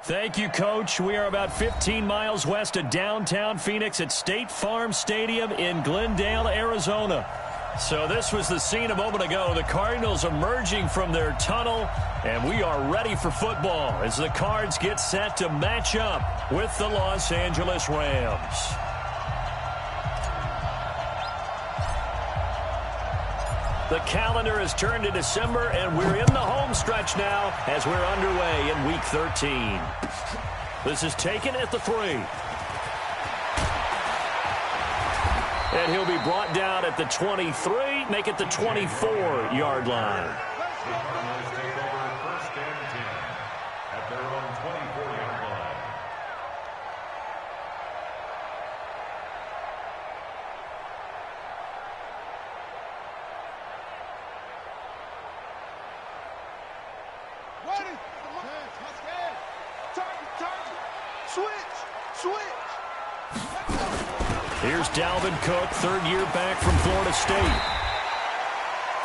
Thank you, Coach. We are about 15 miles west of downtown Phoenix at State Farm Stadium in Glendale, Arizona. So this was the scene a moment ago. The Cardinals emerging from their tunnel, and we are ready for football as the Cards get set to match up with the Los Angeles Rams. The calendar has turned to December, and we're in the home stretch now as we're underway in Week 13. This is taken at the 3. And he'll be brought down at the 23, make it the 24-yard line. Here's Dalvin Cook, third year back from Florida State.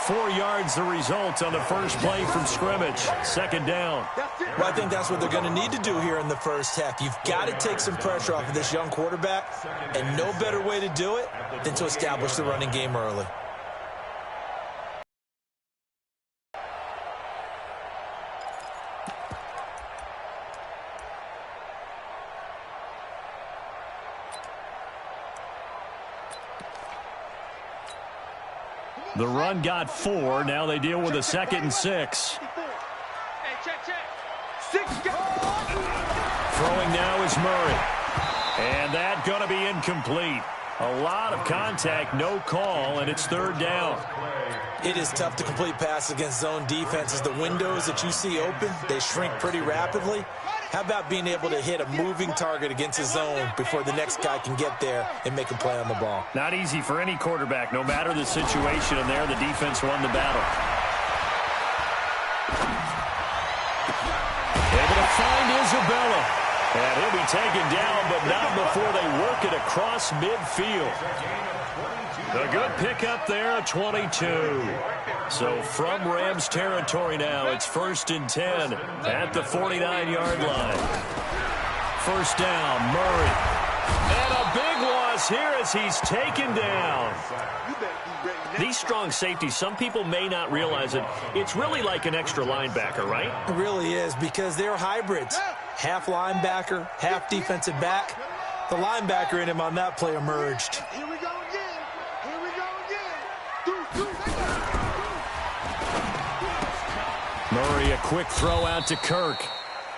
4 yards the result on the first play from scrimmage. Second down. Well, I think that's what they're going to need to do here in the first half. You've got to take some pressure off of this young quarterback, and no better way to do it than to establish the running game early. The run got 4. Now they deal with a 2nd and 6. Throwing now is Murray. And that going to be incomplete. A lot of contact, no call, and it's third down. It is tough to complete passes against zone defenses. The windows that you see open, they shrink pretty rapidly. How about being able to hit a moving target against his zone before the next guy can get there and make a play on the ball? Not easy for any quarterback, no matter the situation, and there the defense won the battle. Able to find Isabella. And he'll be taken down, but not before they work it across midfield. A good pickup there, 22. So from Rams territory now, it's 1st and 10 at the 49-yard line. First down, Murray. And a big loss here as he's taken down. These strong safeties, some people may not realize it. It's really like an extra linebacker, right? It really is, because they're hybrids. Half linebacker, half defensive back. The linebacker in him on that play emerged. Here we go again. Here we go again. Murray, a quick throw out to Kirk.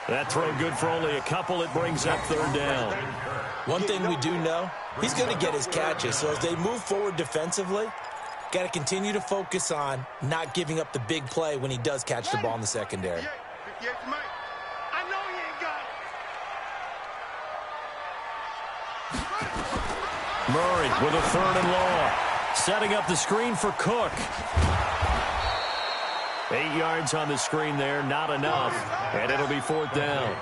That throw good for only a couple. It brings up third down. One thing we do know, he's going to get his catches. So as they move forward defensively, got to continue to focus on not giving up the big play when he does catch the ball in the secondary. Murray with a 3rd and long. Setting up the screen for Cook. 8 yards on the screen there, not enough. And it'll be 4th down.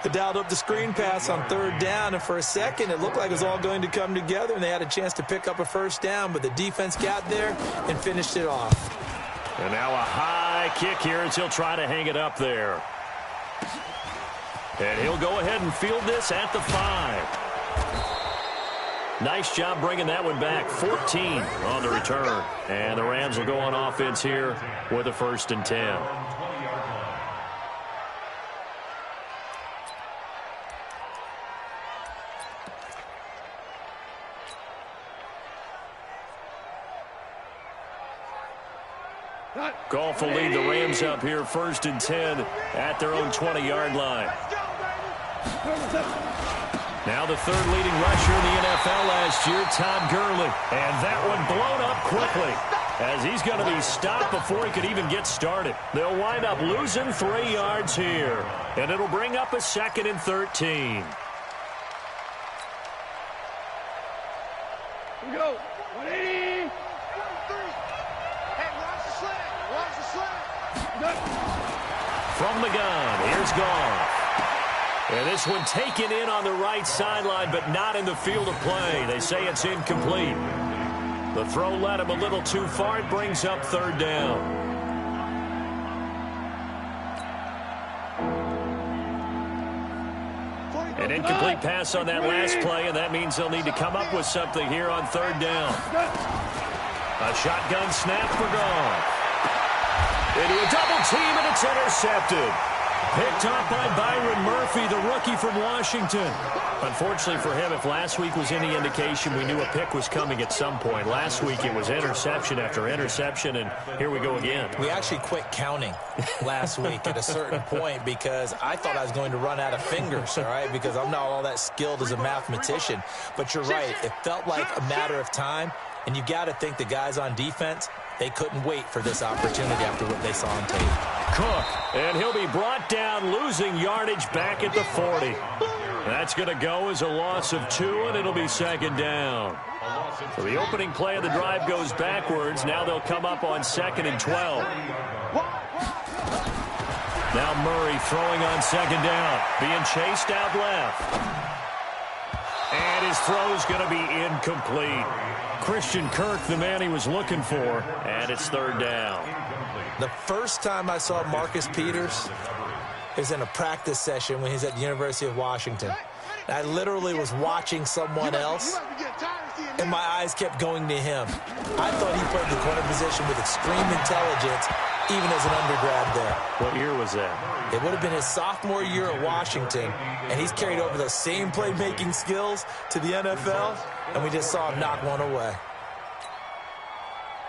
They dialed up the screen pass on 3rd down, and for a second it looked like it was all going to come together, and they had a chance to pick up a first down, but the defense got there and finished it off. And now a high kick here as he'll try to hang it up there. And he'll go ahead and field this at the 5. Nice job bringing that one back. 14 on the return. And the Rams will go on offense here with a 1st and 10. Goff will lead the Rams up here 1st and 10 at their own 20-yard line. Now the 3rd leading rusher in the NFL last year, Todd Gurley. And that one blown up quickly as he's going to be stopped before he could even get started. They'll wind up losing 3 yards here. And it'll bring up a 2nd and 13. Here we go. 180. 1-3. Hey, watch the slant. Watch the slant. From the gun, here's Goff. And this one taken in on the right sideline, but not in the field of play. They say it's incomplete. The throw led him a little too far. It brings up 3rd down. An incomplete pass on that last play, and that means they'll need to come up with something here on third down. A shotgun snap for Goff. Into a double team, and it's intercepted. Picked up by Byron Murphy, the rookie from Washington. Unfortunately for him, if last week was any indication, we knew a pick was coming at some point. Last week it was interception after interception, and here we go again. We actually quit counting last week at a certain point because I thought I was going to run out of fingers, all right, because I'm not all that skilled as a mathematician. But you're right, it felt like a matter of time, and you got to think the guys on defense, they couldn't wait for this opportunity after what they saw on tape. Cook, and he'll be brought down, losing yardage back at the 40. That's going to go as a loss of 2, and it'll be second down. So the opening play of the drive goes backwards. Now they'll come up on 2nd and 12. Now Murray throwing on 2nd down, being chased out left. And his throw's going to be incomplete. Christian Kirk, the man he was looking for, and it's 3rd down. The first time I saw Marcus Peters is in a practice session when he's at the University of Washington. I literally was watching someone else, and my eyes kept going to him. I thought he played the corner position with extreme intelligence, even as an undergrad there. What year was that? It would have been his sophomore year at Washington, and he's carried over those same playmaking skills to the NFL, and we just saw him knock one away.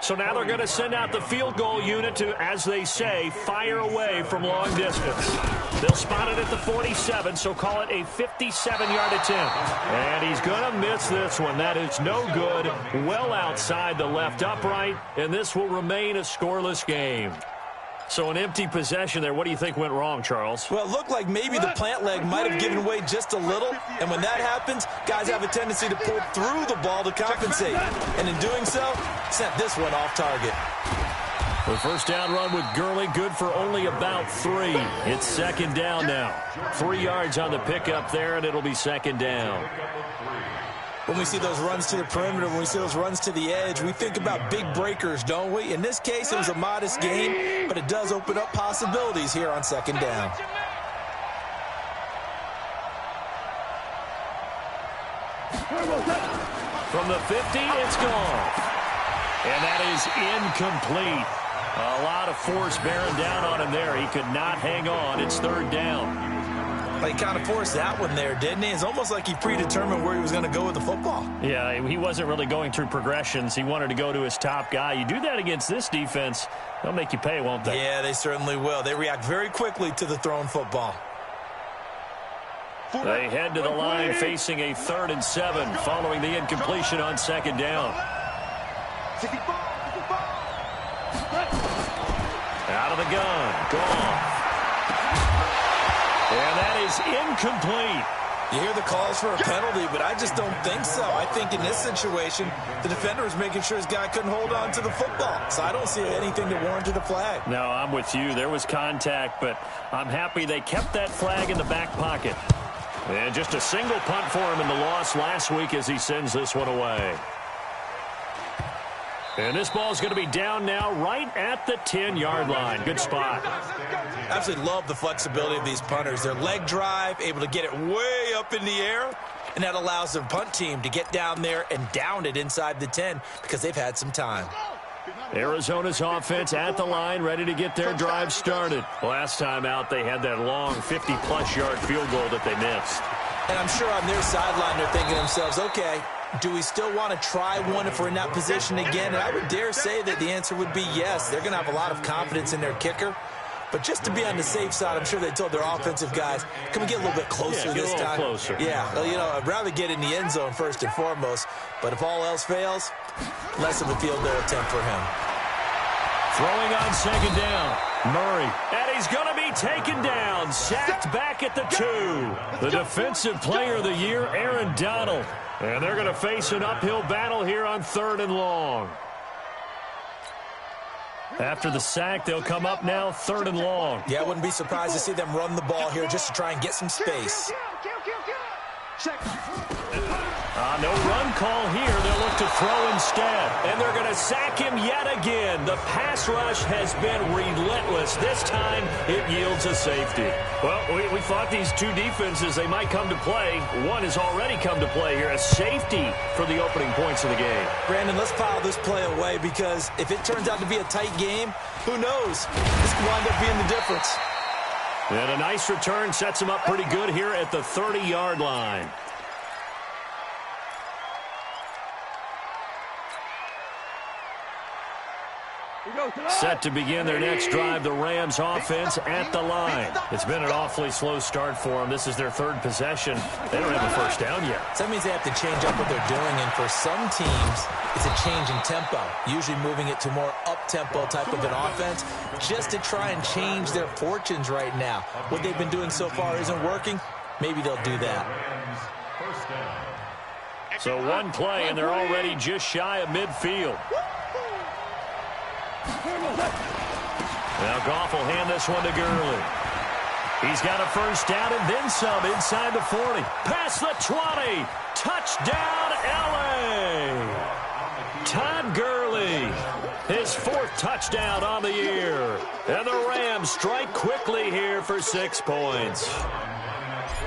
So now they're going to send out the field goal unit to, as they say, fire away from long distance. They'll spot it at the 47, so call it a 57-yard attempt. And he's going to miss this one. That is no good. Well outside the left upright, and this will remain a scoreless game. So an empty possession there. What do you think went wrong, Charles? Well, it looked like maybe the plant leg might have given way just a little. And when that happens, guys have a tendency to pull through the ball to compensate. And in doing so, sent this one off target. The first down run with Gurley, good for only about 3. It's 2nd down now. 3 yards on the pickup there, and it'll be 2nd down. When we see those runs to the perimeter, when we see those runs to the edge, we think about big breakers, don't we? In this case, it was a modest gain, but it does open up possibilities here on 2nd down. From the 50, it's gone. And that is incomplete. A lot of force bearing down on him there. He could not hang on. It's 3rd down. He kind of forced that one there, didn't he? It's almost like he predetermined where he was going to go with the football. Yeah, he wasn't really going through progressions. He wanted to go to his top guy. You do that against this defense, they'll make you pay, won't they? Yeah, they certainly will. They react very quickly to the thrown football. They head to the line facing a 3rd and 7 following the incompletion on 2nd down. Out of the gun. Gone. And that is incomplete. You hear the calls for a penalty, but I just don't think so. I think in this situation, the defender was making sure his guy couldn't hold on to the football. So I don't see anything to warrant a flag. No, I'm with you. There was contact, but I'm happy they kept that flag in the back pocket. And just a single punt for him in the loss last week as he sends this one away. And this ball's going to be down now right at the 10-yard line. Good spot. I absolutely love the flexibility of these punters. Their leg drive, able to get it way up in the air, and that allows the punt team to get down there and down it inside the 10 because they've had some time. Arizona's offense at the line, ready to get their drive started. Last time out, they had that long 50-plus yard field goal that they missed. And I'm sure on their sideline they're thinking to themselves, okay, do we still want to try one if we're in that position again? And I would dare say that the answer would be yes. They're going to have a lot of confidence in their kicker. But just to be on the safe side, I'm sure they told their offensive guys, can we get a little bit closer this time? Closer. Yeah, well, you know, I'd rather get in the end zone first and foremost. But if all else fails, less of a field goal attempt for him. Throwing on 2nd down. Murray. And he's going to be taken down. Sacked back at the 2. The defensive player of the year, Aaron Donald. And they're going to face an uphill battle here on 3rd and long. After the sack, they'll come up now 3rd and long. Yeah, I wouldn't be surprised to see them run the ball here just to try and get some space. No run call here. They'll look to throw instead. And they're going to sack him yet again. The pass rush has been relentless. This time, it yields a safety. Well, we thought these two defenses, they might come to play. One has already come to play here. A safety for the opening points of the game. Brandon, let's file this play away because if it turns out to be a tight game, who knows? This could wind up being the difference. And a nice return sets him up pretty good here at the 30-yard line. Set to begin their next drive, the Rams offense at the line. It's been an awfully slow start for them. This is their third possession. They don't have a first down yet. So that means they have to change up what they're doing, and for some teams, it's a change in tempo, usually moving it to more up-tempo type of an offense just to try and change their fortunes right now. What they've been doing so far isn't working. Maybe they'll do that. So one play, and they're already just shy of midfield. Now Goff will hand this one to Gurley. He's got a first down and then some inside the 40. Past the 20. Touchdown, L.A. Todd Gurley, his fourth touchdown on the year. And the Rams strike quickly here for 6 points.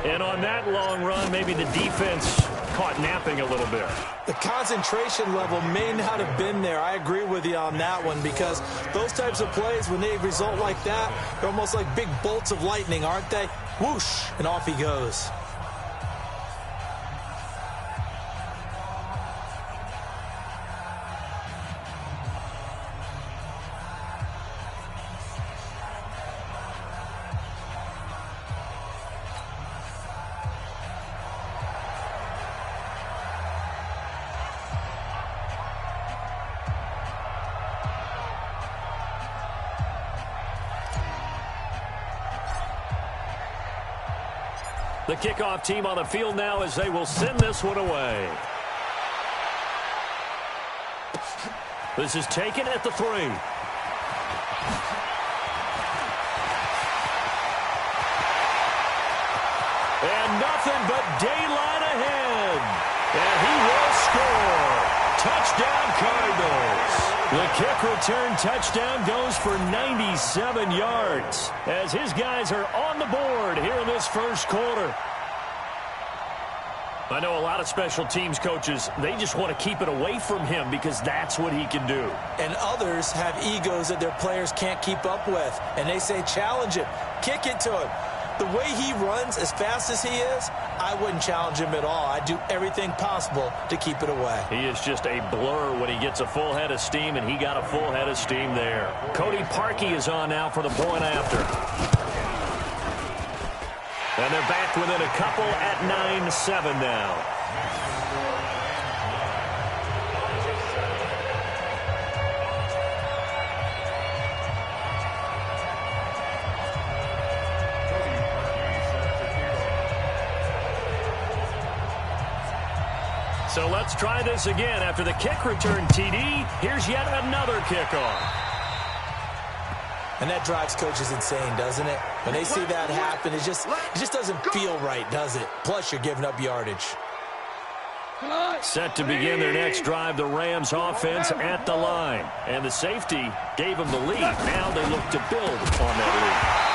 And on that long run, maybe the defense caught napping a little bit. The concentration level may not have been there. I agree with you on that one because those types of plays, when they result like that, they're almost like big bolts of lightning, aren't they? Whoosh, and off he goes. The kickoff team on the field now as they will send this one away. This is taken at the 3. And nothing but daylight ahead. And he will score. Touchdown, Cardinals. The kick return touchdown goes for 97 yards as his guys are on the board here in this first quarter. I know a lot of special teams coaches, they just want to keep it away from him because that's what he can do. And others have egos that their players can't keep up with. And they say, challenge him, kick it to him. The way he runs as fast as he is, I wouldn't challenge him at all. I'd do everything possible to keep it away. He is just a blur when he gets a full head of steam, and he got a full head of steam there. Cody Parkey is on now for the point after. And they're back within a couple at 9-7 now. So let's try this again. After the kick return TD, here's yet another kickoff. And that drives coaches insane, doesn't it? When they see that happen, it just doesn't feel right, does it? Plus, you're giving up yardage. Set to begin their next drive, the Rams offense at the line. And the safety gave them the lead. Now they look to build on that lead.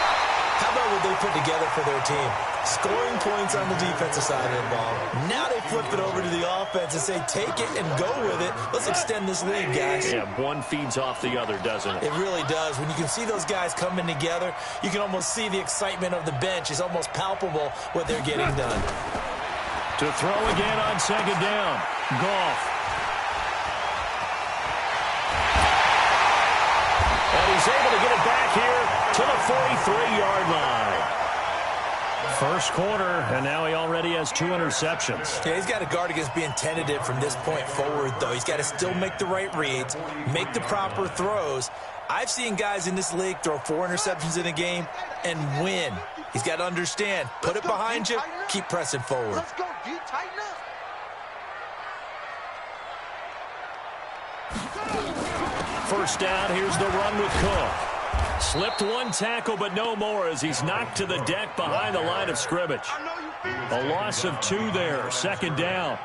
How about what they put together for their team? Scoring points on the defensive side of the ball. Now they flip it over to the offense and say, take it and go with it. Let's extend this lead, guys. Yeah, one feeds off the other, doesn't it? It really does. When you can see those guys coming together, you can almost see the excitement of the bench. It's almost palpable what they're getting done. To throw again on second down. Goff. And he's able to get it back here to the 43-yard line. First quarter, and now he already has 2 interceptions. Yeah, he's got to guard against being tentative from this point forward, though. He's got to still make the right reads, make the proper throws. I've seen guys in this league throw 4 interceptions in a game and win. He's got to understand, put it behind you, keep pressing forward. Let's go, D, tighten up. First down, here's the run with Cook. Slipped one tackle, but no more as he's knocked to the deck behind the line of scrimmage. A loss of 2 there, second down.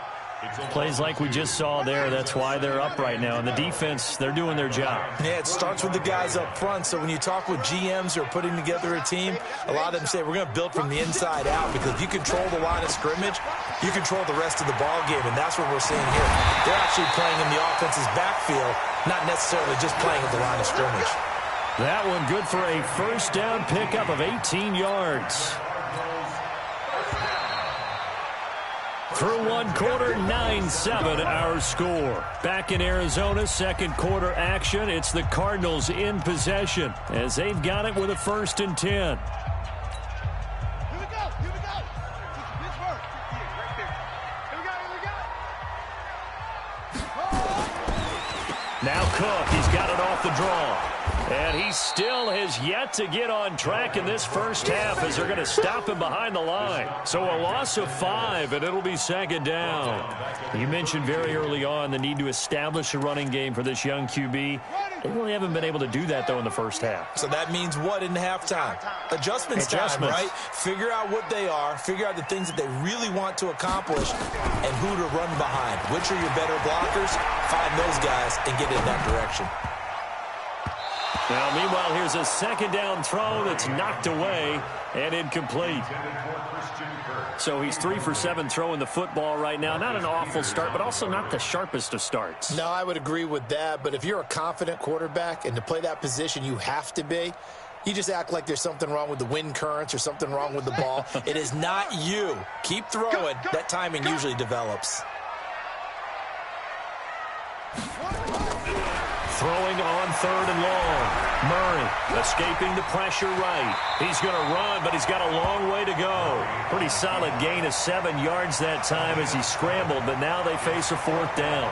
Plays like we just saw there. That's why they're up right now. And the defense, they're doing their job. Yeah, it starts with the guys up front. So when you talk with GMs who are putting together a team, a lot of them say we're going to build from the inside out, because if you control the line of scrimmage, you control the rest of the ball game, and that's what we're seeing here. They're actually playing in the offense's backfield, not necessarily just playing at the line of scrimmage. That one good for a first down pickup of 18 yards. Through one quarter, 9-7 our score. Back in Arizona, second quarter action. It's the Cardinals in possession as they've got it with a 1st and 10. Here we go. Here we go. This work. Right there. Here we go. Here we go. Now Cook, he's got it off the draw. And he still has yet to get on track in this first half as they're going to stop him behind the line. So a loss of 5, and it'll be 2nd down. You mentioned very early on the need to establish a running game for this young QB. They really haven't been able to do that, though, in the first half. So that means what in halftime? Adjustments time, right? Figure out what they are, figure out the things that they really want to accomplish, and who to run behind. Which are your better blockers? Find those guys and get in that direction. Now, meanwhile, here's a 2nd down throw that's knocked away and incomplete. So he's 3 for 7 throwing the football right now. Not an awful start, but also not the sharpest of starts. No, I would agree with that. But if you're a confident quarterback and to play that position, you have to be. You just act like there's something wrong with the wind currents or something wrong with the ball. It is not you. Keep throwing. That timing usually develops. Throwing on 3rd and long. Murray escaping the pressure right. He's going to run, but he's got a long way to go. Pretty solid gain of 7 yards that time as he scrambled, but now they face a 4th down.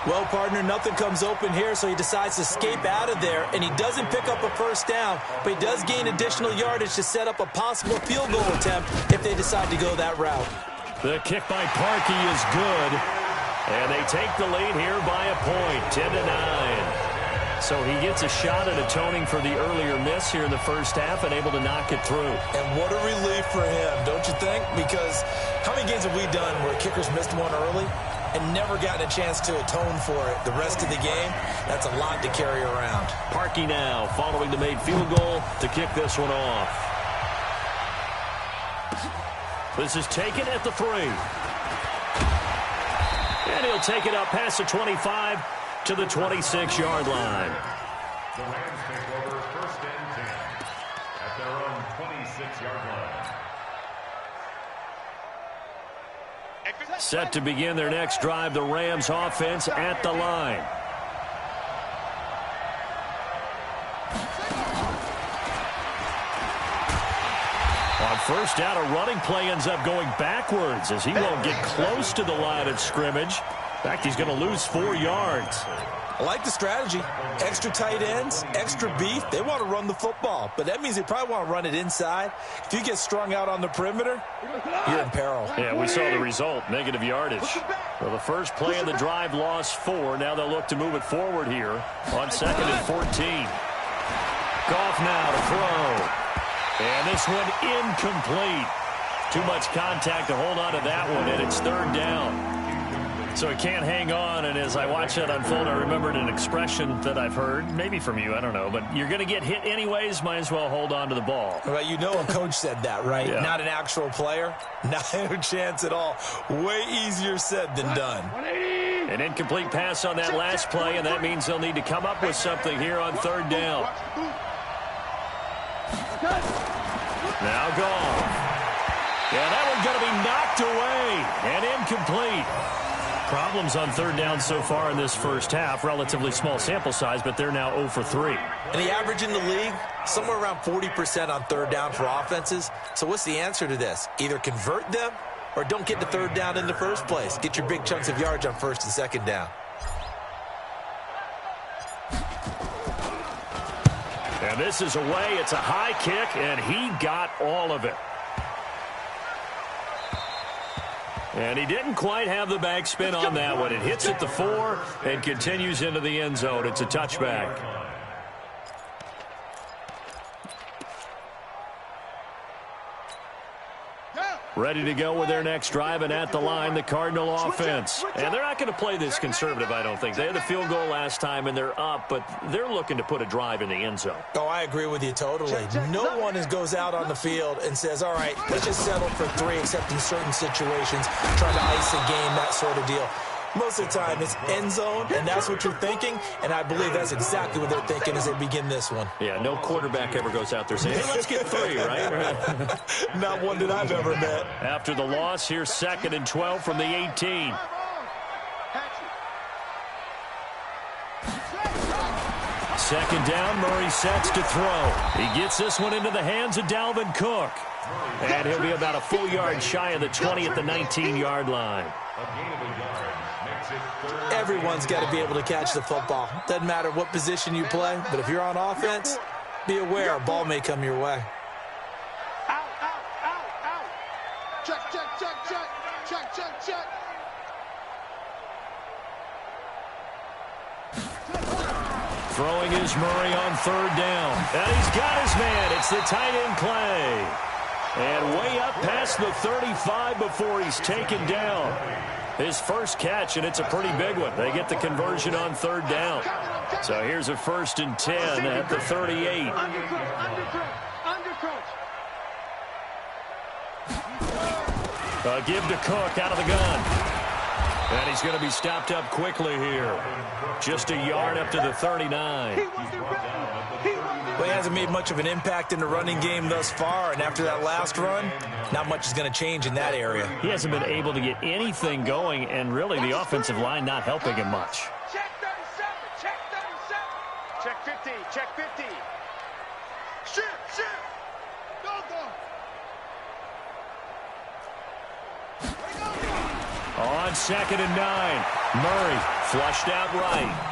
Well, partner, nothing comes open here, so he decides to escape out of there, and he doesn't pick up a first down, but he does gain additional yardage to set up a possible field goal attempt if they decide to go that route. The kick by Parkey is good, and they take the lead here by a point, 10-9. So he gets a shot at atoning for the earlier miss here in the first half and able to knock it through. And what a relief for him, don't you think? Because how many games have we done where kickers missed one early and never gotten a chance to atone for it the rest of the game? That's a lot to carry around. Parkey now following the made field goal to kick this one off. This is taken at the 3. And he'll take it up past the 25 to the 26-yard line. The Rams take over 1st and 10 at their own 26-yard line. Set to begin their next drive, the Rams offense at the line. On 1st down, a running play ends up going backwards as he won't get close to the line of scrimmage. In fact, he's going to lose 4 yards. I like the strategy. Extra tight ends, extra beef. They want to run the football, but that means they probably want to run it inside. If you get strung out on the perimeter, you're in peril. Yeah, we saw the result, negative yardage. Well, the first play of the drive lost 4. Now they'll look to move it forward here on 2nd and 14. Goff now to throw. And this one incomplete. Too much contact to hold on to that one, and it's 3rd down. So he can't hang on, and as I watch that unfold, I remembered an expression that I've heard, maybe from you, I don't know, but you're going to get hit anyways, might as well hold on to the ball. Well, you know a coach said that, right? Yeah. Not an actual player. Not a chance at all. Way easier said than done. An incomplete pass on that last play, and that means they'll need to come up with something here on 3rd down. Now Goff. Yeah, that one's going to be knocked away and incomplete. Problems on 3rd down so far in this first half. Relatively small sample size, but they're now 0 for 3. And the average in the league, somewhere around 40% on 3rd down for offenses. So what's the answer to this? Either convert them or don't get the 3rd down in the first place. Get your big chunks of yards on 1st and 2nd down. And this is away. It's a high kick, and he got all of it. And he didn't quite have the backspin on that one. It hits at the 4 and continues into the end zone. It's a touchback. Ready to go with their next drive, and at the line, the Cardinal offense. And they're not going to play this conservative, I don't think. They had the field goal last time, and they're up, but they're looking to put a drive in the end zone. Oh, I agree with you totally. No one goes out on the field and says, all right, let's just settle for 3, except in certain situations, trying to ice a game, that sort of deal. Most of the time, it's end zone, and that's what you're thinking, and I believe that's exactly what they're thinking as they begin this one. Yeah, no quarterback ever goes out there saying, hey, let's get 3, right? Not one that I've ever met. After the loss, here's 2nd and 12 from the 18. Second down, Murray sets to throw. He gets this one into the hands of Dalvin Cook. And he'll be about a full yard shy of the 20 at the 19-yard line. Everyone's got to be able to catch the football. Doesn't matter what position you play, but if you're on offense, be aware a ball may come your way. Out, out, out, out. Check, check, check, check. Check, check, check. Throwing is Murray on 3rd down. And he's got his man. It's the tight end Clay. And way up past the 35 before he's taken down. His first catch, and it's a pretty big one. They get the conversion on 3rd down. So here's a 1st and 10 at the 38. A give to Cook out of the gun. And he's going to be stopped up quickly here. Just a yard up to the 39. Well, he hasn't made much of an impact in the running game thus far, and after that last run, not much is going to change in that area. He hasn't been able to get anything going, and really the offensive line not helping him much. Check 37, check 37. Check 50, check 50. Shoot, shoot. Go, go. On 2nd and 9, Murray flushed out right.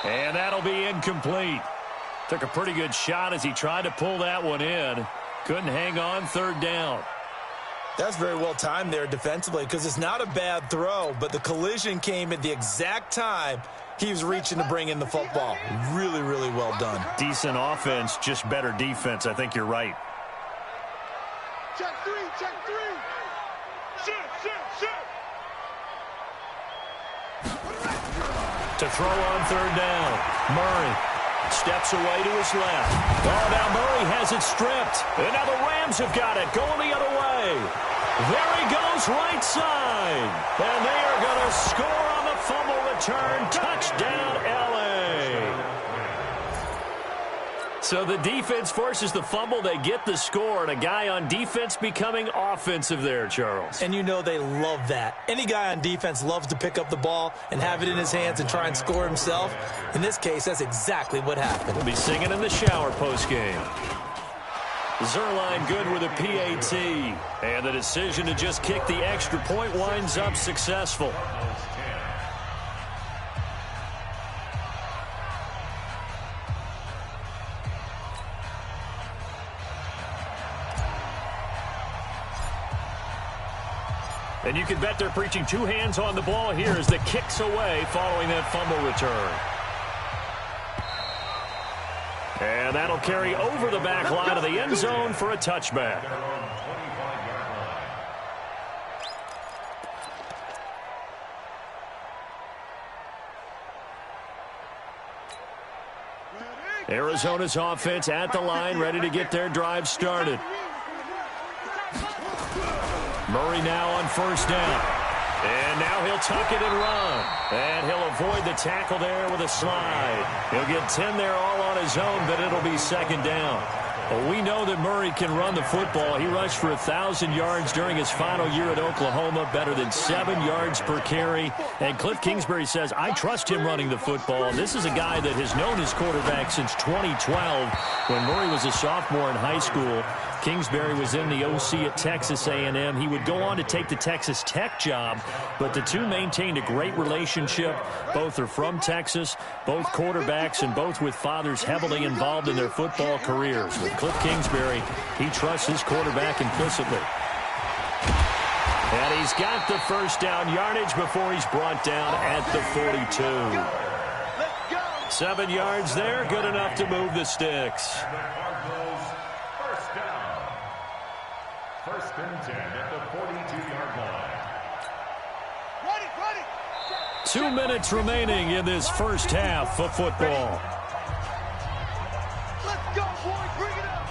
And that'll be incomplete. Took a pretty good shot as he tried to pull that one in. Couldn't hang on 3rd down. That's very well timed there defensively because it's not a bad throw, but the collision came at the exact time he was reaching to bring in the football. Really, really well done. Decent offense, just better defense. I think you're right. Check 3, check 3. Shoot, shoot, shoot. To throw on 3rd down. Murray steps away to his left. Oh, now Murray has it stripped. And now the Rams have got it. Going the other way. There he goes, right side. And they are going to score on the fumble return. Touchdown, L.A. So the defense forces the fumble. They get the score, and a guy on defense becoming offensive there, Charles. And you know they love that. Any guy on defense loves to pick up the ball and have it in his hands and try and score himself. In this case, that's exactly what happened. We'll be singing in the shower postgame. Zerline good with a PAT. And the decision to just kick the extra point winds up successful. And you can bet they're preaching 2 hands on the ball here as the kick's away following that fumble return. And that'll carry over the back line of the end zone for a touchback. Arizona's offense at the line, ready to get their drive started. Murray now on 1st down. And now he'll tuck it and run. And he'll avoid the tackle there with a slide. He'll get 10 there all on his own, but it'll be 2nd down. Well, we know that Murray can run the football. He rushed for 1,000 yards during his final year at Oklahoma, better than 7 yards per carry. And Cliff Kingsbury says, I trust him running the football. This is a guy that has known his quarterback since 2012 when Murray was a sophomore in high school. Kingsbury was in the OC at Texas A&M. He would go on to take the Texas Tech job, but the two maintained a great relationship. Both are from Texas, both quarterbacks, and both with fathers heavily involved in their football careers. With Cliff Kingsbury, he trusts his quarterback implicitly. And he's got the 1st down yardage before he's brought down at the 42. 7 yards there, good enough to move the sticks. First and 10 at the 42-yard line. 2 minutes remaining in this first half of football. Let's go, boys. Bring it up.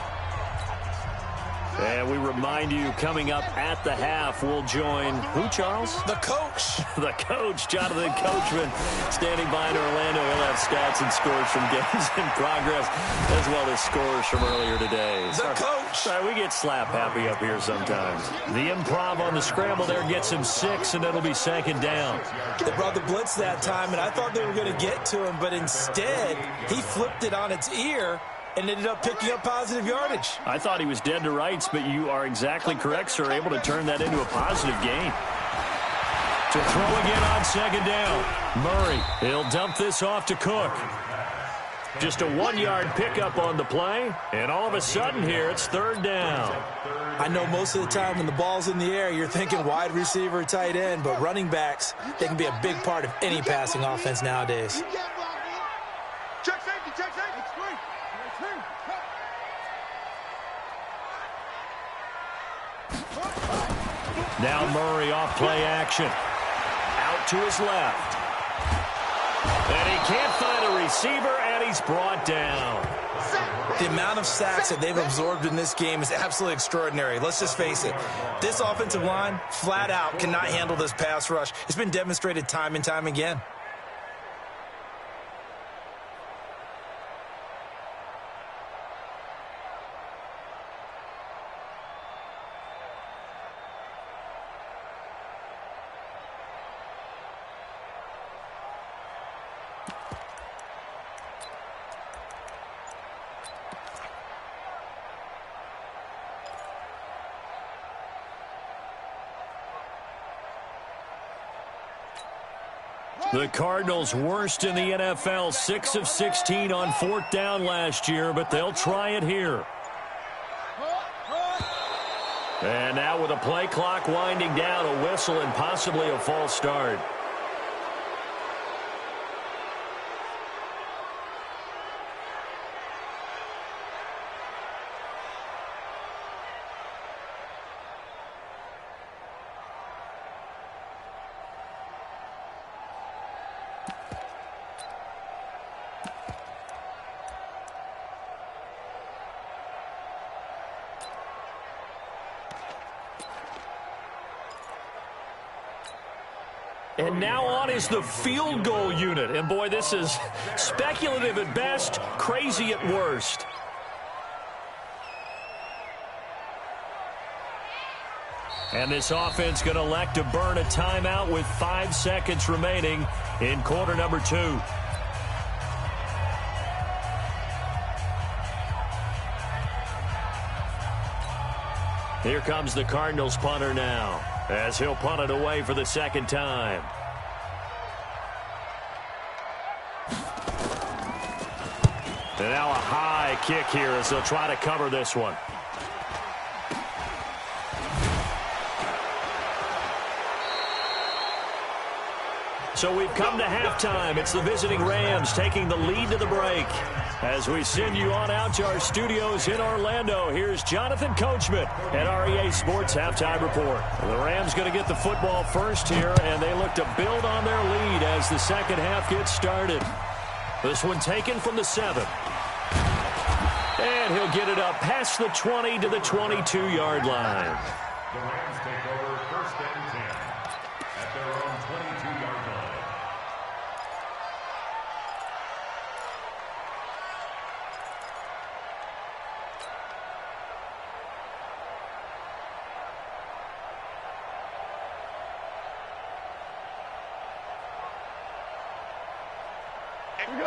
And we remind you, coming up at the half, we'll join who, Charles? The coach. The coach, Jonathan Coachman, standing by in Orlando. He'll have stats and scores from games in progress, as well as scores from earlier today. The coach. Sorry, we get slap happy up here sometimes. The improv on the scramble there gets him 6, and it'll be second down. They brought the blitz that time, and I thought they were going to get to him, but instead, he flipped it on its ear and ended up picking up positive yardage. I thought he was dead to rights, but you are exactly correct, sir. Able to turn that into a positive gain. To throw again on second down. Murray, he'll dump this off to Cook. Just a 1-yard pickup on the play, and all of a sudden here, it's third down. I know most of the time when the ball's in the air, you're thinking wide receiver, tight end, but running backs, they can be a big part of any passing offense nowadays. Check safety, check safety. Now Murray off play action. Out to his left. And he can't find a receiver, and he's brought down. The amount of sacks that they've absorbed in this game is absolutely extraordinary. Let's just face it. This offensive line, flat out, cannot handle this pass rush. It's been demonstrated time and time again. The Cardinals worst in the NFL, 6 of 16 on fourth down last year, but they'll try it here. And now with a play clock winding down, a whistle and possibly a false start. And now on is the field goal unit. And boy, this is speculative at best, crazy at worst. And this offense going to elect to burn a timeout with 5 seconds remaining in quarter number 2. Here comes the Cardinals punter now, as he'll punt it away for the second time. And now a high kick here as they'll try to cover this one. So we've come to halftime. It's the visiting Rams taking the lead to the break. As we send you on out to our studios in Orlando, here's Jonathan Coachman at REA Sports Halftime Report. The Rams going to get the football first here, and they look to build on their lead as the second half gets started. This one taken from the 7. And he'll get it up past the 20 to the 22-yard line. The Rams take over first and 10 at their own 22-yard line.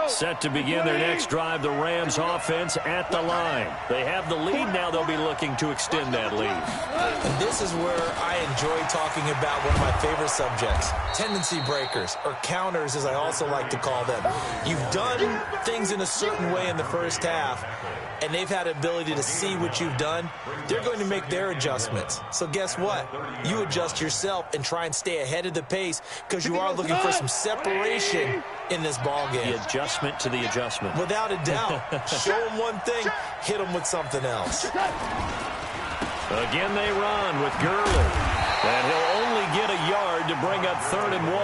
Set to begin their next drive, the Rams offense at the line. They have the lead now. They'll be looking to extend that lead. And this is where I enjoy talking about one of my favorite subjects, tendency breakers, or counters as I also like to call them. You've done things in a certain way in the first half, and they've had the ability to see what you've done. They're going to make their adjustments. So guess what? You adjust yourself and try and stay ahead of the pace because you are looking for some separation in this ball game. The adjustment to the adjustment. Without a doubt. Show them one thing, hit them with something else. Again they run with Gurley. And he'll only get a yard to bring up 3rd and 1.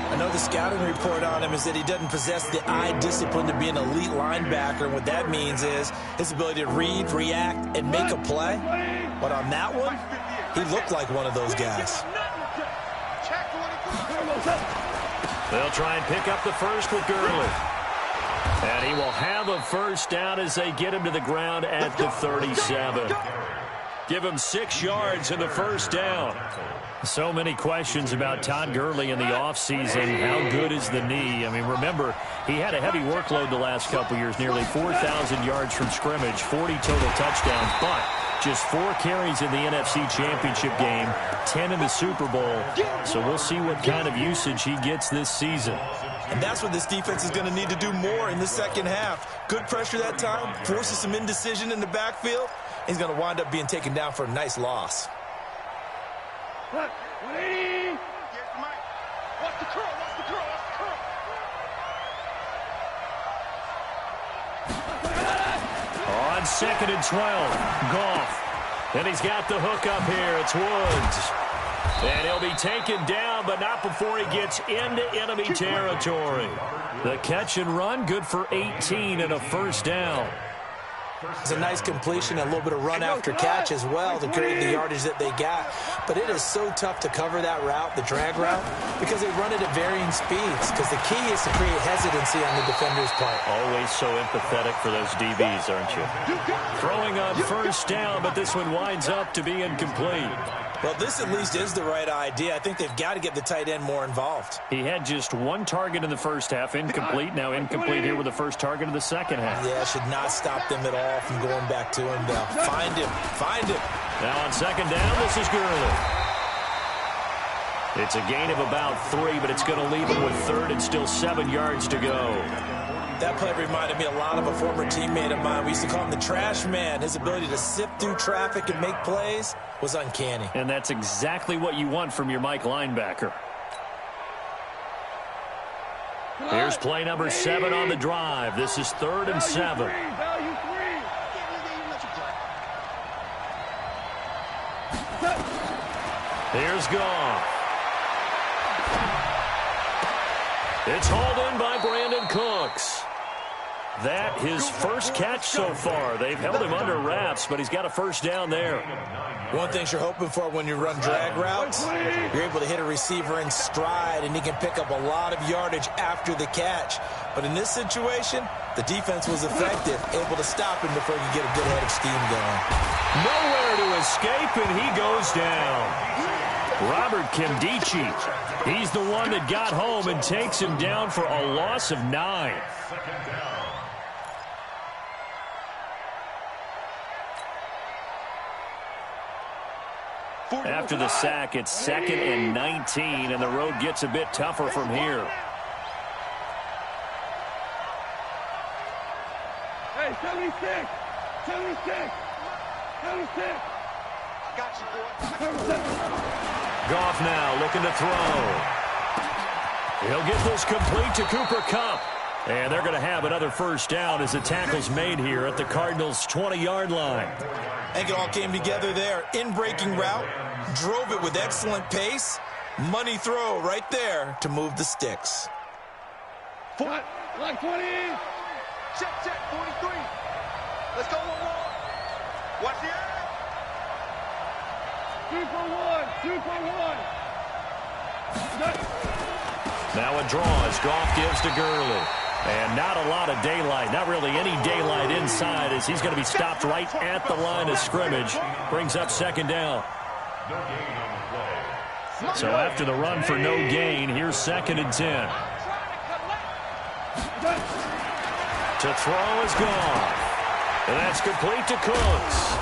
I know the scouting report on him is that he doesn't possess the eye discipline to be an elite linebacker. And what that means is his ability to read, react, and make a play. But on that one, he looked like one of those guys. They'll try and pick up the first with Gurley. And he will have a first down as they get him to the ground at the 37. Give him 6 yards in the first down. So many questions about Todd Gurley in the offseason. How good is the knee? I mean, remember, he had a heavy workload the last couple years, nearly 4,000 yards from scrimmage, 40 total touchdowns, but just 4 carries in the NFC Championship game, 10 in the Super Bowl. So we'll see what kind of usage he gets this season. And that's what this defense is going to need to do more in the second half. Good pressure that time, forces some indecision in the backfield. He's going to wind up being taken down for a nice loss. Watch the curl, watch the curl, watch the curl. On 2nd and 12, Goff. And he's got the hook up here. It's Woods. And he'll be taken down, but not before he gets into enemy territory. The catch and run, good for 18 and a first down. It's a nice completion, a little bit of run after catch as well to create the yardage that they got. But it is so tough to cover that route, the drag route, because they run it at varying speeds. Because the key is to create hesitancy on the defender's part. Always so empathetic for those DBs, aren't you? Throwing on first down, but this one winds up to be incomplete. Well, this at least is the right idea. I think they've got to get the tight end more involved. He had just 1 target in the first half, incomplete. Now incomplete here with the first target of the second half. Yeah, should not stop them at all from going back to him. They'll find him. Now on 2nd down, this is Gurley. It's a gain of about 3, but it's going to leave him with 3rd and still 7 yards to go. That play reminded me a lot of a former teammate of mine. We used to call him the trash man. His ability to sift through traffic and make plays was uncanny. And that's exactly what you want from your Mike linebacker. Here's play number 7 on the drive. This is 3rd and 7. Here's Goff. It's hauled in by Brandon Cooks. That his first catch so far. They've held him under wraps, but he's got a first down there. One thing you're hoping for when you run drag routes, you're able to hit a receiver in stride, and he can pick up a lot of yardage after the catch. But in this situation, the defense was effective, able to stop him before he could get a good head of steam going. Nowhere to escape, and he goes down. Robert Kimdichie, he's the one that got home and takes him down for a loss of 9. After the sack, it's 2nd and 19, and the road gets a bit tougher from here. Hey, 76! 76! 76! I got you, boy. Goff now looking to throw. He'll get this complete to Cooper Kupp. And they're going to have another first down as the tackle's made here at the Cardinals' 20-yard line. I think it all came together there. In-breaking route, drove it with excellent pace. Money throw right there to move the sticks. Like 20. Check, 43. Let's go, 1-1. Watch the air. 2 for 1, 2 for 1. Now a draw as Goff gives to Gurley. And not a lot of daylight, not really any daylight inside as he's going to be stopped right at the line of scrimmage. Brings up 2nd down. So after the run for no gain, here's 2nd and 10. To throw is Goff. And that's complete to Cooks.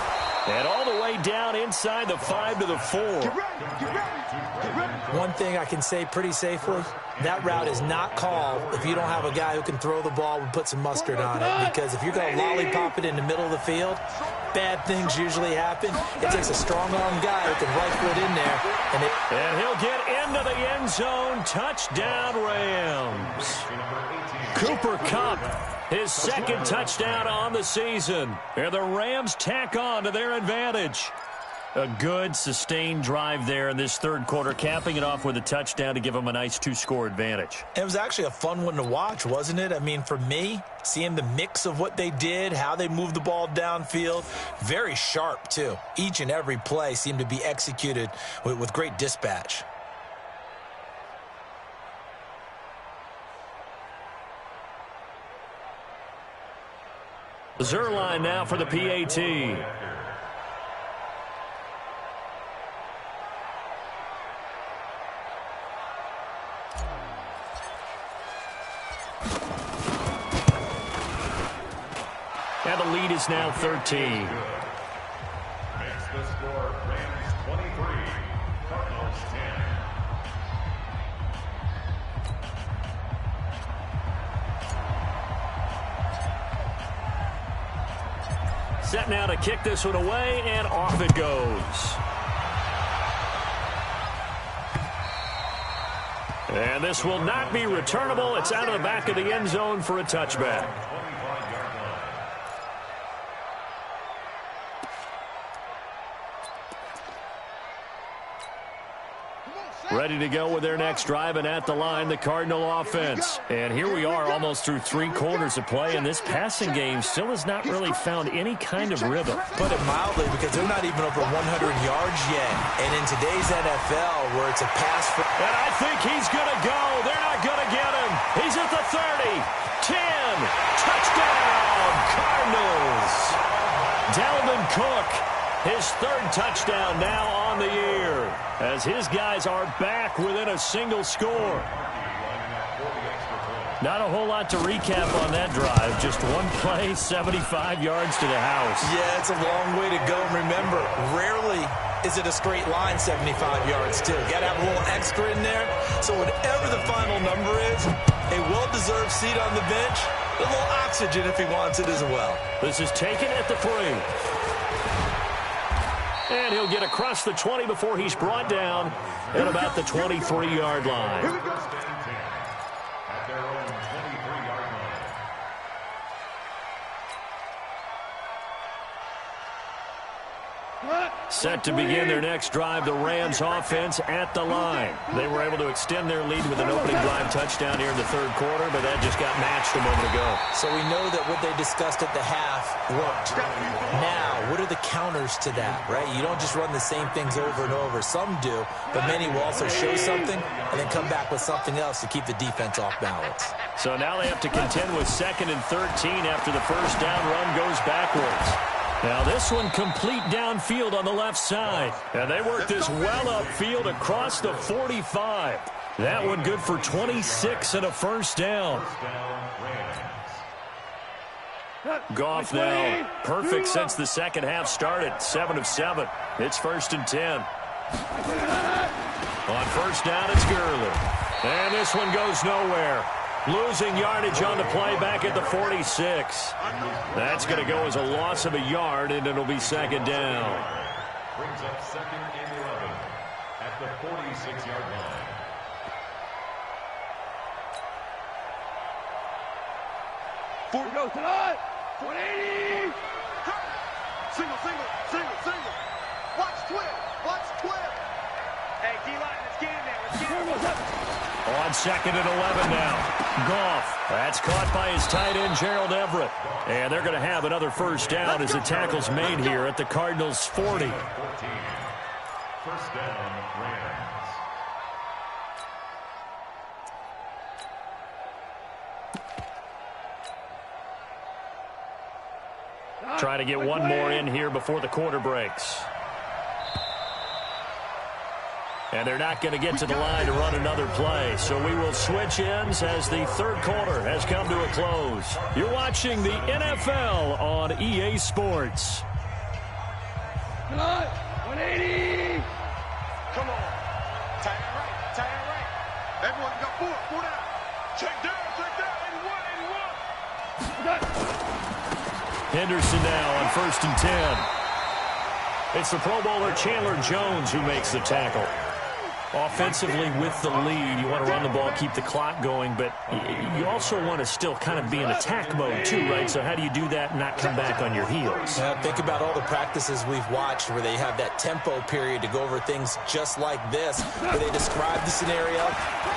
And all the way down inside the 5 to the 4. One thing I can say pretty safely, that route is not called if you don't have a guy who can throw the ball and put some mustard on it. Because if you're going to lollipop it in the middle of the field, bad things usually happen. It takes a strong-arm guy who can rifle it in there. And he'll get into the end zone. Touchdown, Rams. Cooper Kupp, his second touchdown on the season. And the Rams tack on to their advantage. A good, sustained drive there in this third quarter, capping it off with a touchdown to give them a nice two-score advantage. It was actually a fun one to watch, wasn't it? I mean, for me, seeing the mix of what they did, how they moved the ball downfield, very sharp, too. Each and every play seemed to be executed with great dispatch. Zerline now for the PAT. And the lead is now 13. Makes the score Rams 23, Cardinals 10. Set now to kick this one away, and off it goes. And this will not be returnable. It's out of the back of the end zone for a touchback. Ready to go with their next drive, and at the line, the Cardinal offense. And here we are almost through 3 quarters of play, and this passing game still has not really found any kind of rhythm. Put it mildly, because they're not even over 100 yards yet. And in today's NFL, where it's a pass for... And I think he's going to go. They're not going to get him. He's at the 30, 10, touchdown, Cardinals. Dalvin Cook, his third touchdown now on the year, as his guys are back within a single score. Not a whole lot to recap on that drive. Just one play, 75 yards to the house. Yeah, it's a long way to go. Remember, rarely is it a straight line 75 yards, too. Got to have a little extra in there. So whatever the final number is, a well-deserved seat on the bench, a little oxygen if he wants it as well. This is taken at the 3. And he'll get across the 20 before he's brought down at about the 23-yard line. At their own 23-yard line. Set to begin their next drive, the Rams offense at the line. They were able to extend their lead with an opening drive touchdown here in the third quarter, but that just got matched a moment ago. So we know that what they discussed at the half worked. Now, what are the counters to that, right? You don't just run the same things over and over. Some do, but many will also show something and then come back with something else to keep the defense off balance. So now they have to contend with 2nd and 13 after the first down run goes backwards. Now this one complete downfield on the left side. And they work this well upfield across the 45. That one good for 26 and a first down. Goff now perfect since the second half started. 7 of 7. It's 1st and 10. On first down, it's Gurley. And this one goes nowhere. Losing yardage on the play back at the 46. That's going to go as a loss of a yard, and it'll be 2nd down. Brings up 2nd and 11 at the 46-yard line. Four goes tonight. 180. Single, single, single, single. Watch 12. Watch 12. Hey, D-line, let's get in there. Let's get in there. On 2nd and 11 now. Goff. That's caught by his tight end, Gerald Everett. And they're going to have another first down as the tackle's made here at the Cardinals' 40. 14. First down, Rams. Try to get one more in here before the quarter breaks. And they're not going to get to the line to run another play. So we will switch ends as the third quarter has come to a close. You're watching the NFL on EA Sports. 180. Come on. Tight end right. Tight end right. Everyone got 4. 4 down. Check down. Check down. 81. 81. Henderson now on 1st and 10. It's the Pro Bowler Chandler Jones who makes the tackle. Offensively with the lead, you want to run the ball, keep the clock going, but you also want to still kind of be in attack mode too, right? So how do you do that and not come back on your heels? Think about all the practices we've watched where they have that tempo period to go over things just like this, where they describe the scenario,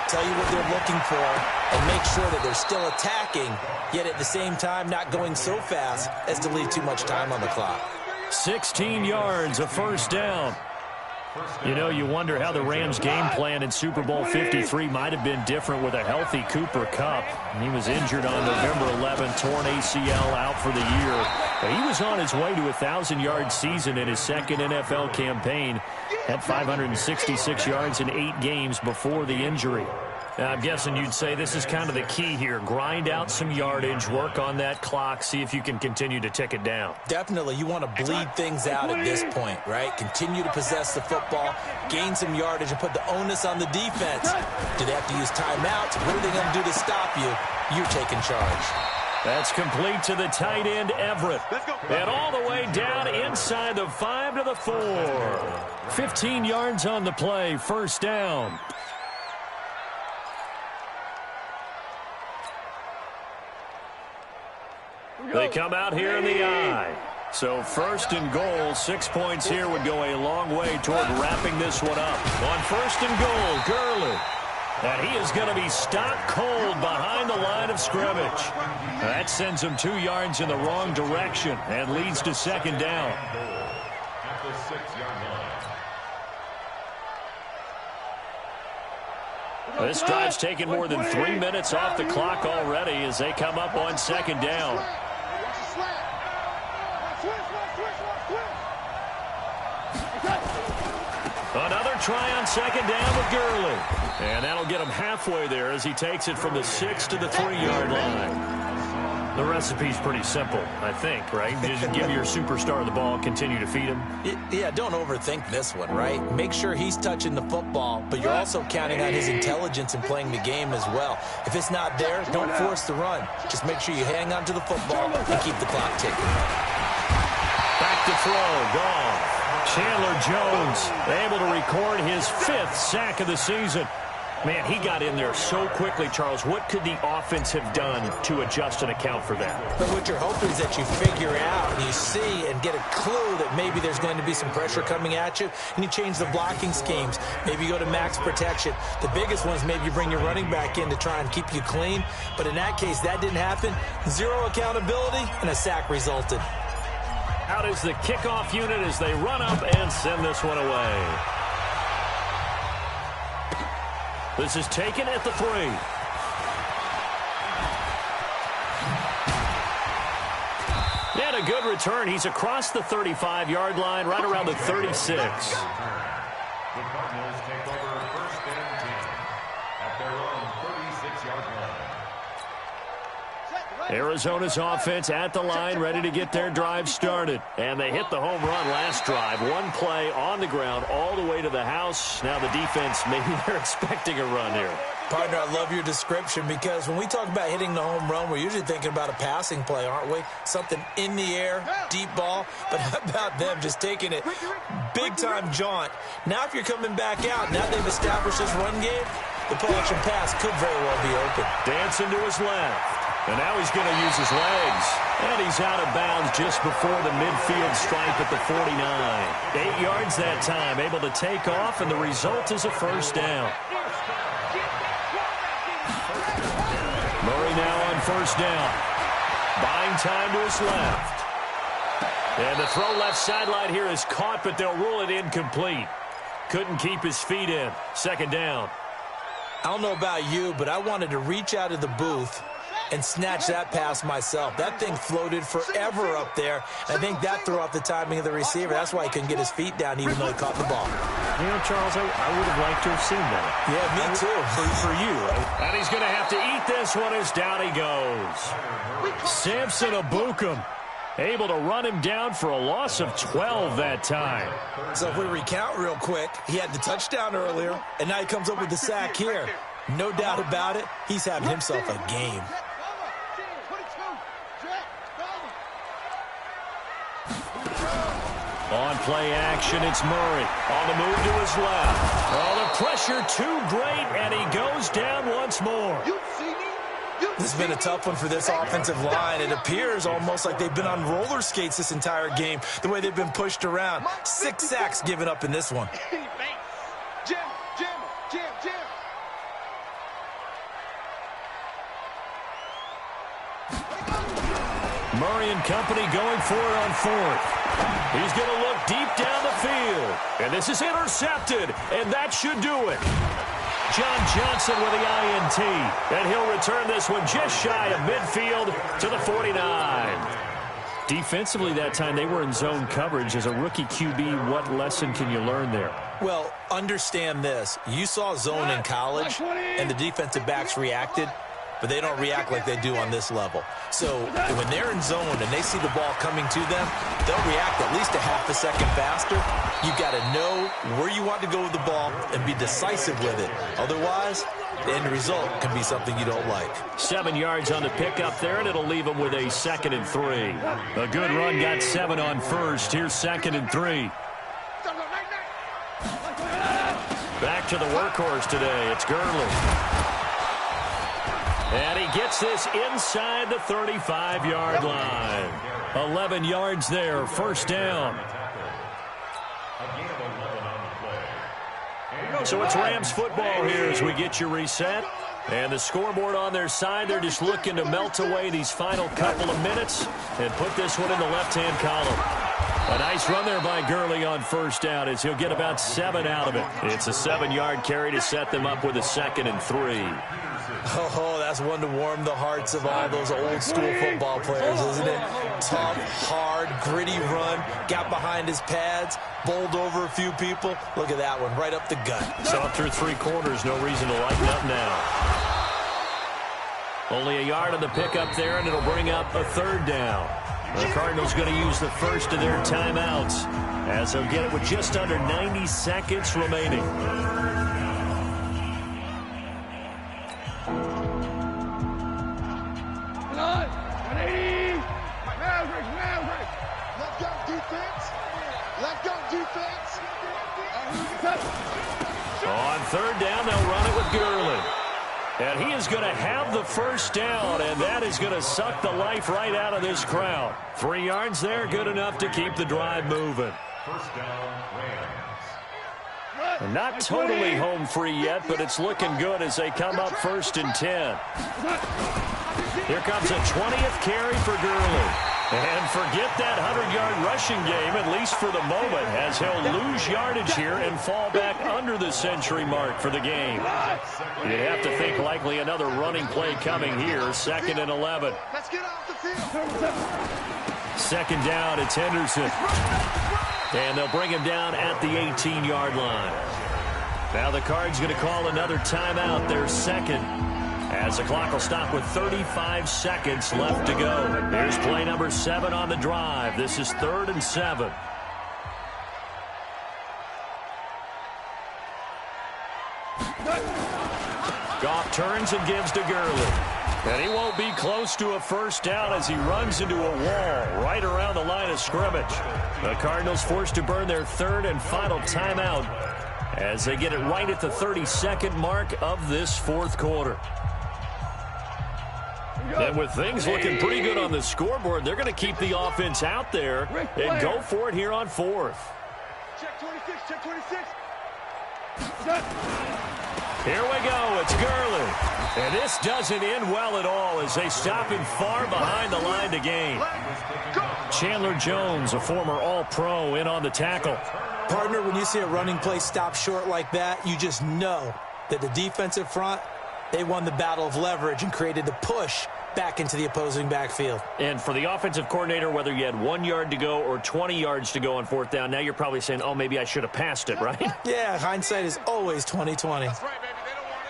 tell you what they're looking for, and make sure that they're still attacking, yet at the same time not going so fast as to leave too much time on the clock. 16 yards, a first down. You know, you wonder how the Rams' game plan in Super Bowl 53 might have been different with a healthy Cooper Kupp. He was injured on November 11th, torn ACL, out for the year. But he was on his way to a 1,000-yard season in his second NFL campaign. Had 566 yards in 8 games before the injury. Now, I'm guessing you'd say this is kind of the key here. Grind out some yardage, work on that clock, see if you can continue to tick it down. Definitely. You want to bleed things out at this point, right? Continue to possess the football, gain some yardage, and put the onus on the defense. Do they have to use timeouts? What are they going to do to stop you? You're taking charge. That's complete to the tight end, Everett. And all the way down inside the 5 to the 4. 15 yards on the play, first down. They come out here in the I. So 1st and goal, 6 points here would go a long way toward wrapping this one up. On 1st and goal, Gurley. And he is going to be stopped cold behind the line of scrimmage. That sends him 2 yards in the wrong direction and leads to 2nd down. At the 6-yard line. This drive's taken more than 3 minutes off the clock already as they come up on 2nd down. Another try on 2nd down with Gurley. And that'll get him halfway there as he takes it from the 6 to the 3-yard line. The recipe's pretty simple, I think, right? Just give your superstar the ball, continue to feed him. Yeah, don't overthink this one, right? Make sure he's touching the football, but you're also counting on his intelligence in playing the game as well. If it's not there, don't force the run. Just make sure you hang on to the football and keep the clock ticking. Back to throw, gone. Chandler Jones able to record his 5th sack of the season. Man, he got in there so quickly, Charles. What could the offense have done to adjust and account for that? But what you're hoping is that you figure out and you see and get a clue that maybe there's going to be some pressure coming at you, and you change the blocking schemes. Maybe you go to max protection. The biggest one is maybe you bring your running back in to try and keep you clean. But in that case, that didn't happen. 0 accountability, and a sack resulted. Out is the kickoff unit as they run up and send this one away. This is taken at the 3. And a good return. He's across the 35-yard line, right around the 36. The Cardinals take over 1st and 10 at their own 36-yard line. Arizona's offense at the line, ready to get their drive started. And they hit the home run last drive. One play on the ground all the way to the house. Now the defense, maybe they're expecting a run here. Partner, I love your description because when we talk about hitting the home run, we're usually thinking about a passing play, aren't we? Something in the air, deep ball. But how about them just taking it big-time jaunt? Now if you're coming back out, now they've established this run game, the play-action pass could very well be open. Dancing to his left. And now he's going to use his legs. And he's out of bounds just before the midfield stripe at the 49. 8 yards that time, able to take off, and the result is a first down. Murray now on first down. Buying time to his left. And the throw left sideline here is caught, but they'll rule it incomplete. Couldn't keep his feet in. 2nd down. I don't know about you, but I wanted to reach out of the booth and snatch that pass myself. That thing floated forever up there. I think that threw off the timing of the receiver. That's why he couldn't get his feet down even though he caught the ball. You know, Charles, I would have liked to have seen that. Yeah, me too. For you. And he's going to have to eat this one as down he goes. Samson Abukum able to run him down for a loss of 12 that time. So if we recount real quick, he had the touchdown earlier, and now he comes up with the sack here. No doubt about it, he's having himself a game. On play action, it's Murray. On the move to his left. Oh, the pressure too great, and he goes down once more. This has been a tough one for this offensive line. It appears almost like they've been on roller skates this entire game, the way they've been pushed around. 6 sacks given up in this one. Murray and company going for it on 4th. He's going to look deep down the field. And this is intercepted, and that should do it. John Johnson with the INT. And he'll return this one just shy of midfield to the 49. Defensively that time, they were in zone coverage. As a rookie QB, what lesson can you learn there? Well, understand this. You saw zone in college, and the defensive backs reacted, but they don't react like they do on this level. So when they're in zone and they see the ball coming to them, they'll react at least a half a second faster. You've got to know where you want to go with the ball and be decisive with it. Otherwise, the end result can be something you don't like. 7 yards on the pickup there, and it'll leave them with a 2nd and 3. A good run got 7 on 1st. Here's 2nd and 3. Back to the workhorse today. It's Gurley. And he gets this inside the 35-yard line. 11 yards there, 1st down. So it's Rams football here as we get you reset. And the scoreboard on their side, they're just looking to melt away these final couple of minutes and put this one in the left-hand column. A nice run there by Gurley on 1st down as he'll get about 7 out of it. It's a 7-yard carry to set them up with a 2nd and 3. Oh, that's one to warm the hearts of all those old-school football players, isn't it? Tough, hard, gritty run, got behind his pads, bowled over a few people. Look at that one, right up the gut. So up through 3 quarters, no reason to lighten up now. Only a yard on the pickup there, and it'll bring up a 3rd down. The Cardinals going to use the first of their timeouts as they'll get it with just under 90 seconds remaining. On 3rd down, they'll run it with Gurley. And he is going to have the 1st down, and that is going to suck the life right out of this crowd. 3 yards there, good enough to keep the drive moving. 1st down, Rams. And not totally home free yet, but it's looking good as they come up 1st and 10. Here comes a 20th carry for Gurley. And forget that 100-yard rushing game, at least for the moment, as he'll lose yardage here and fall back under the century mark for the game. You'd have to think likely another running play coming here, 2nd and 11. Let's get off the field. 2nd down, it's Henderson. And they'll bring him down at the 18-yard line. Now the Cards going to call another timeout, their 2nd. As the clock will stop with 35 seconds left to go. Here's play number 7 on the drive. This is 3rd and 7. Goff turns and gives to Gurley. And he won't be close to a 1st down as he runs into a wall right around the line of scrimmage. The Cardinals forced to burn their 3rd and final timeout as they get it right at the 32nd mark of this 4th quarter. And with things looking pretty good on the scoreboard, they're going to keep the offense out there and go for it here on 4th. Check 26, check 26. Here we go, it's Gurley. And this doesn't end well at all as they stop him far behind the line to gain. Chandler Jones, a former All-Pro, in on the tackle. Partner, when you see a running play stop short like that, you just know that the defensive front, they won the battle of leverage and created the push back into the opposing backfield. And for the offensive coordinator, whether you had 1 yard to go or 20 yards to go on 4th down, now you're probably saying, oh, maybe I should have passed it, right? Yeah, hindsight is always 20/20. That's right, baby. They don't want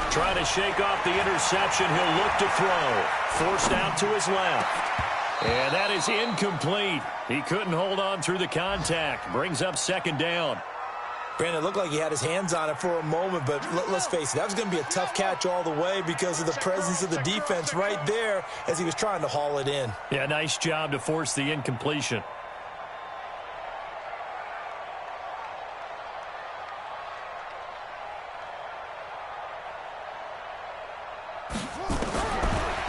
it. Trying to shake off the interception. He'll look to throw. Forced out to his left. And that is incomplete. He couldn't hold on through the contact. Brings up 2nd down. Brandon, it looked like he had his hands on it for a moment, but let's face it, that was going to be a tough catch all the way because of the presence of the defense right there as he was trying to haul it in. Yeah, nice job to force the incompletion.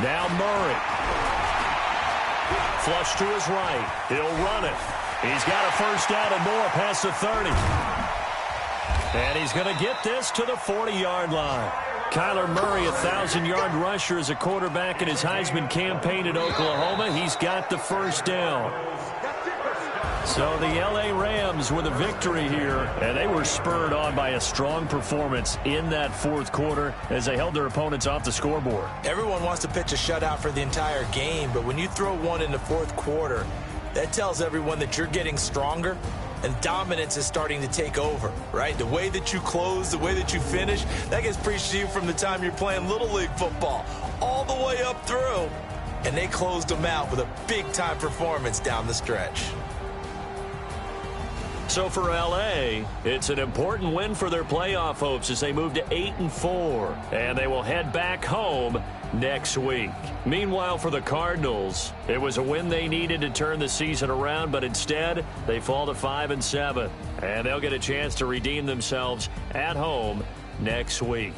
Now Murray. Flush to his right. He'll run it. He's got a first down and more past the 30. And he's going to get this to the 40-yard line. Kyler Murray, a 1,000-yard rusher as a quarterback in his Heisman campaign at Oklahoma. He's got the first down. So the L.A. Rams with a victory here, and they were spurred on by a strong performance in that fourth quarter as they held their opponents off the scoreboard. Everyone wants to pitch a shutout for the entire game, but when you throw one in the fourth quarter, that tells everyone that you're getting stronger and dominance is starting to take over, right? The way that you close, the way that you finish, that gets preached to you from the time you're playing Little League football all the way up through. And they closed them out with a big-time performance down the stretch. So for L.A., it's an important win for their playoff hopes as they move to 8-4, and they will head back home next week. Meanwhile, for the Cardinals, it was a win they needed to turn the season around, but instead they fall to 5-7, and they'll get a chance to redeem themselves at home next week.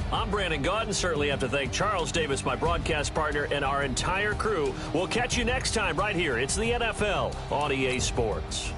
I'm Brandon Gaudin. Certainly have to thank Charles Davis, my broadcast partner, and our entire crew. We'll catch you next time right here. It's the NFL on EA Sports.